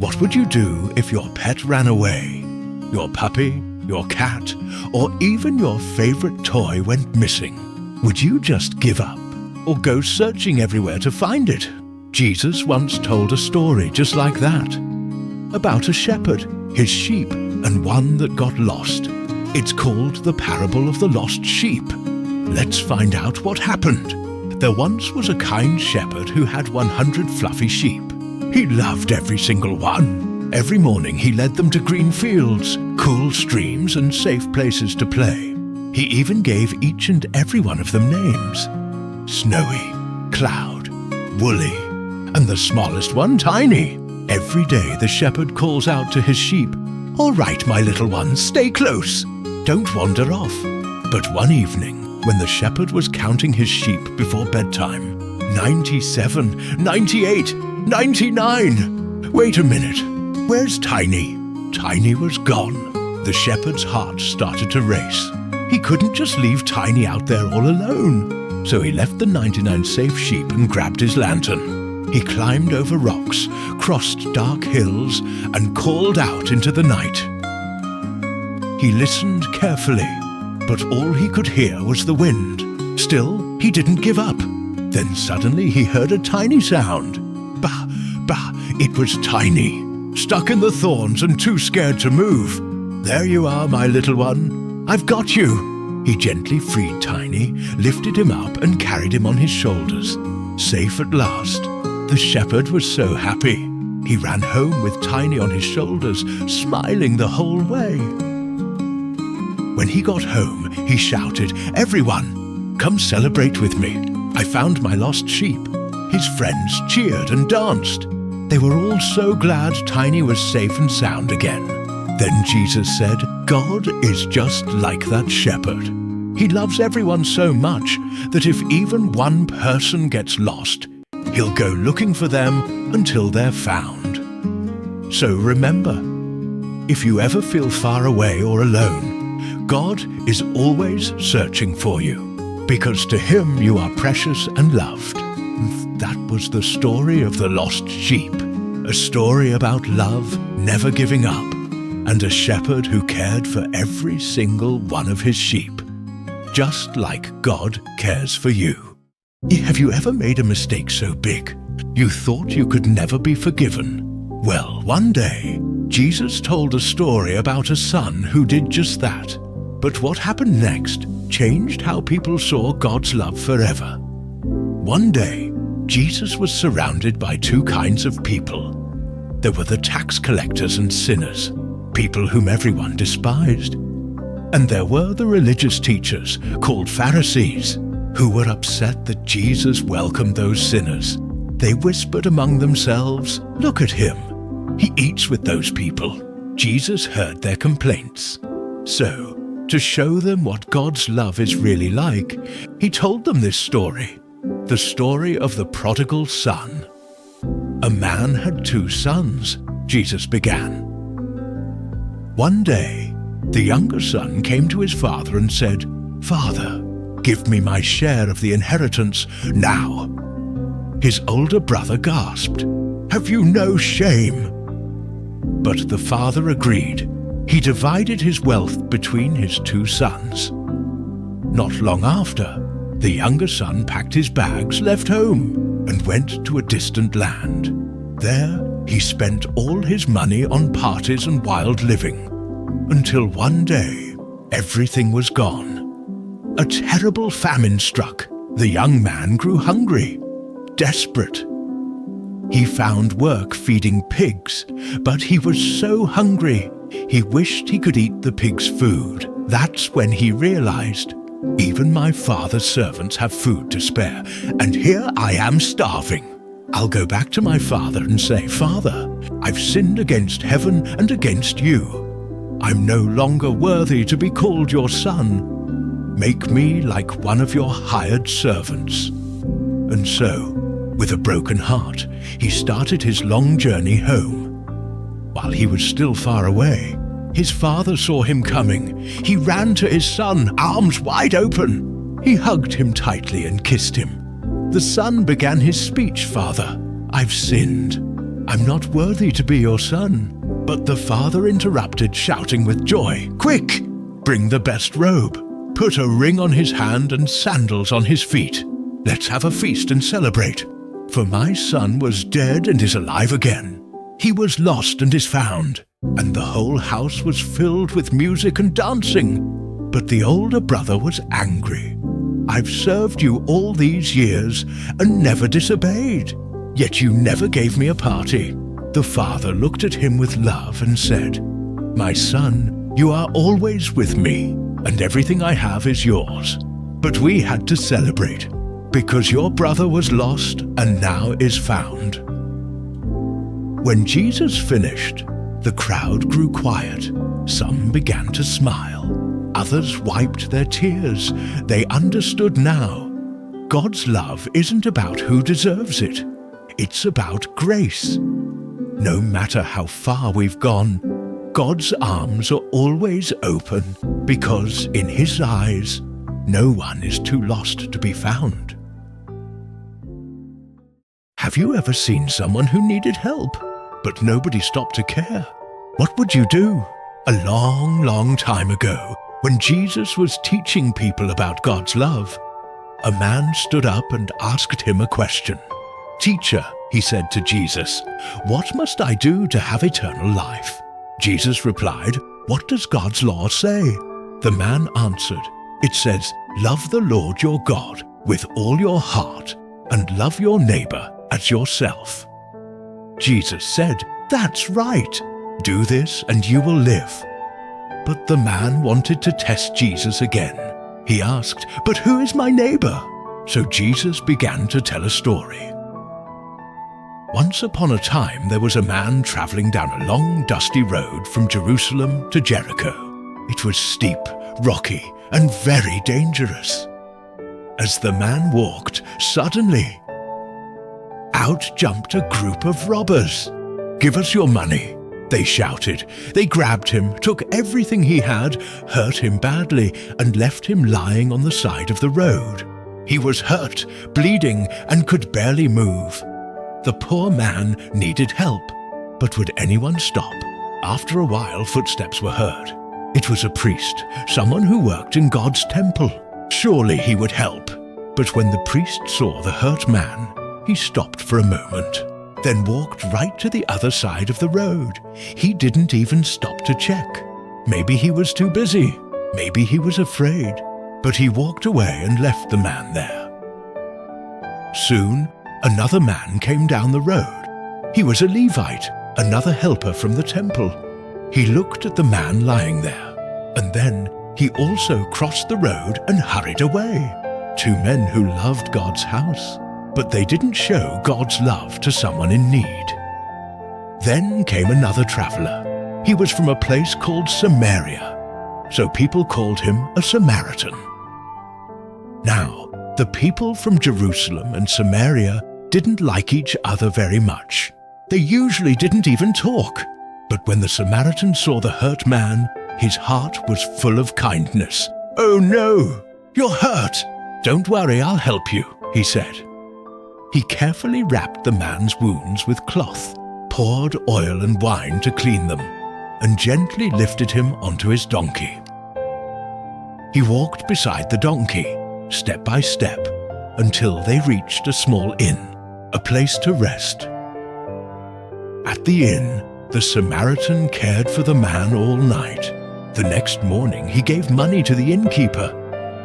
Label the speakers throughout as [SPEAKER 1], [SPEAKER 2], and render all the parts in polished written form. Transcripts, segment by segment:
[SPEAKER 1] What would you do if your pet ran away? Your puppy, your cat, or even your favorite toy went missing? Would you just give up or go searching everywhere to find it? Jesus once told a story just like that, about a shepherd, his sheep, and one that got lost. It's called the parable of the lost sheep. Let's find out what happened. There once was a kind shepherd who had 100 fluffy sheep. He loved every single one. Every morning he led them to green fields, cool streams, and safe places to play. He even gave each and every one of them names: Snowy, Cloud, Woolly, and the smallest one, Tiny. Every day the shepherd calls out to his sheep, "All right, my little ones, stay close. Don't wander off." But one evening, when the shepherd was counting his sheep before bedtime, 97, 98, 99. Wait a minute, where's Tiny? Tiny was gone. The shepherd's heart started to race. He couldn't just leave Tiny out there all alone. So he left the 99 safe sheep and grabbed his lantern. He climbed over rocks, crossed dark hills, and called out into the night. He listened carefully, but all he could hear was the wind. Still, he didn't give up. Then suddenly he heard a tiny sound. Bah, bah, it was Tiny, stuck in the thorns and too scared to move. "There you are, my little one. I've got you." He gently freed Tiny, lifted him up, and carried him on his shoulders. Safe at last. The shepherd was so happy. He ran home with Tiny on his shoulders, smiling the whole way. When he got home, he shouted, "Everyone, come celebrate with me. I found my lost sheep." His friends cheered and danced. They were all so glad Tiny was safe and sound again. Then Jesus said, "God is just like that shepherd. He loves everyone so much that if even one person gets lost, he'll go looking for them until they're found." So remember, if you ever feel far away or alone, God is always searching for you, because to Him you are precious and loved. That was the story of the lost sheep, a story about love never giving up, and a shepherd who cared for every single one of his sheep, just like God cares for you. Have you ever made a mistake so big you thought you could never be forgiven? Well, one day, Jesus told a story about a son who did just that. But what happened next changed how people saw God's love forever. One day, Jesus was surrounded by two kinds of people. There were the tax collectors and sinners, people whom everyone despised. And there were the religious teachers, called Pharisees, who were upset that Jesus welcomed those sinners. They whispered among themselves, "Look at him. He eats with those people." Jesus heard their complaints. So, to show them what God's love is really like, He told them this story, the story of the prodigal son. "A man had 2 sons," Jesus began. One day, the younger son came to his father and said, "Father, give me my share of the inheritance now." His older brother gasped, "Have you no shame?" But the father agreed. He divided his wealth between his 2 sons. Not long after, the younger son packed his bags, left home, and went to a distant land. There, he spent all his money on parties and wild living, until one day, everything was gone. A terrible famine struck. The young man grew hungry, desperate. He found work feeding pigs, but he was so hungry, he wished he could eat the pigs' food. That's when he realized, even my father's servants have food to spare, and here I am starving. I'll go back to my father and say, "Father, I've sinned against heaven and against you. I'm no longer worthy to be called your son. Make me like one of your hired servants." And so, with a broken heart, he started his long journey home. While he was still far away, his father saw him coming. He ran to his son, arms wide open. He hugged him tightly and kissed him. The son began his speech, "Father, I've sinned. I'm not worthy to be your son." But the father interrupted, shouting with joy, "Quick! Bring the best robe. Put a ring on his hand and sandals on his feet. Let's have a feast and celebrate. For my son was dead and is alive again. He was lost and is found." And the whole house was filled with music and dancing. But the older brother was angry. "I've served you all these years and never disobeyed. Yet you never gave me a party." The father looked at him with love and said, "My son, you are always with me, and everything I have is yours. But we had to celebrate, because your brother was lost and now is found." When Jesus finished, the crowd grew quiet. Some began to smile. Others wiped their tears. They understood now. God's love isn't about who deserves it. It's about grace. No matter how far we've gone, God's arms are always open, because in His eyes, no one is too lost to be found. Have you ever seen someone who needed help, but nobody stopped to care? What would you do? A long, long time ago, when Jesus was teaching people about God's love, a man stood up and asked him a question. "Teacher," he said to Jesus, "what must I do to have eternal life?" Jesus replied, "What does God's law say?" The man answered, "It says, 'Love the Lord your God with all your heart and love your neighbor as yourself.'" Jesus said, "That's right. Do this and you will live." But the man wanted to test Jesus again. He asked, "But who is my neighbor?" So Jesus began to tell a story. Once upon a time there was a man traveling down a long, dusty road from Jerusalem to Jericho. It was steep, rocky, and very dangerous. As the man walked, suddenly, out jumped a group of robbers. "Give us your money," they shouted. They grabbed him, took everything he had, hurt him badly, and left him lying on the side of the road. He was hurt, bleeding, and could barely move. The poor man needed help, but would anyone stop? After a while, footsteps were heard. It was a priest, someone who worked in God's temple. Surely he would help. But when the priest saw the hurt man, he stopped for a moment, then walked right to the other side of the road. He didn't even stop to check. Maybe he was too busy. Maybe he was afraid. But he walked away and left the man there. Soon, another man came down the road. He was a Levite, another helper from the temple. He looked at the man lying there, and then he also crossed the road and hurried away. Two men who loved God's house, but they didn't show God's love to someone in need. Then came another traveler. He was from a place called Samaria, so people called him a Samaritan. Now, the people from Jerusalem and Samaria didn't like each other very much. They usually didn't even talk. But when the Samaritan saw the hurt man, his heart was full of kindness. "Oh no, you're hurt. Don't worry, I'll help you," he said. He carefully wrapped the man's wounds with cloth, poured oil and wine to clean them, and gently lifted him onto his donkey. He walked beside the donkey, step by step, until they reached a small inn, a place to rest. At the inn, the Samaritan cared for the man all night. The next morning, he gave money to the innkeeper.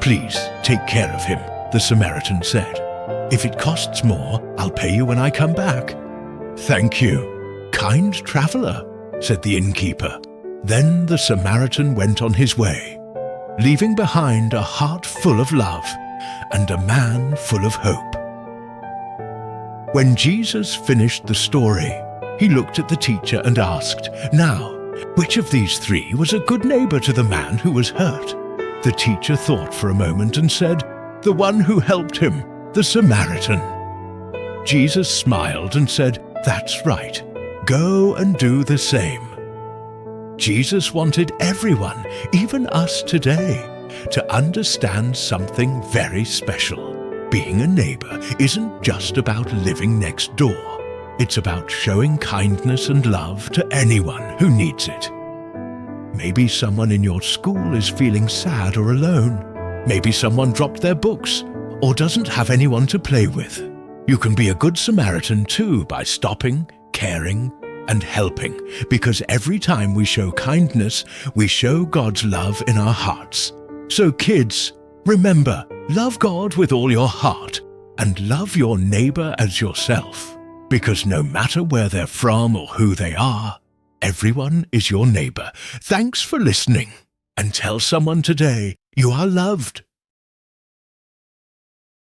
[SPEAKER 1] "Please, take care of him," the Samaritan said. "If it costs more, I'll pay you when I come back." "Thank you, kind traveler," said the innkeeper. Then the Samaritan went on his way, leaving behind a heart full of love and a man full of hope. When Jesus finished the story, he looked at the teacher and asked, "Now, which of these three was a good neighbor to the man who was hurt?" The teacher thought for a moment and said, "The one who helped him, the Samaritan." Jesus smiled and said, "That's right. Go and do the same." Jesus wanted everyone, even us today, to understand something very special. Being a neighbor isn't just about living next door. It's about showing kindness and love to anyone who needs it. Maybe someone in your school is feeling sad or alone. Maybe someone dropped their books or doesn't have anyone to play with. You can be a good Samaritan too by stopping, caring, and helping, because every time we show kindness, we show God's love in our hearts. So kids, remember, love God with all your heart and love your neighbor as yourself, because no matter where they're from or who they are, everyone is your neighbor. Thanks for listening, and tell someone today you are loved.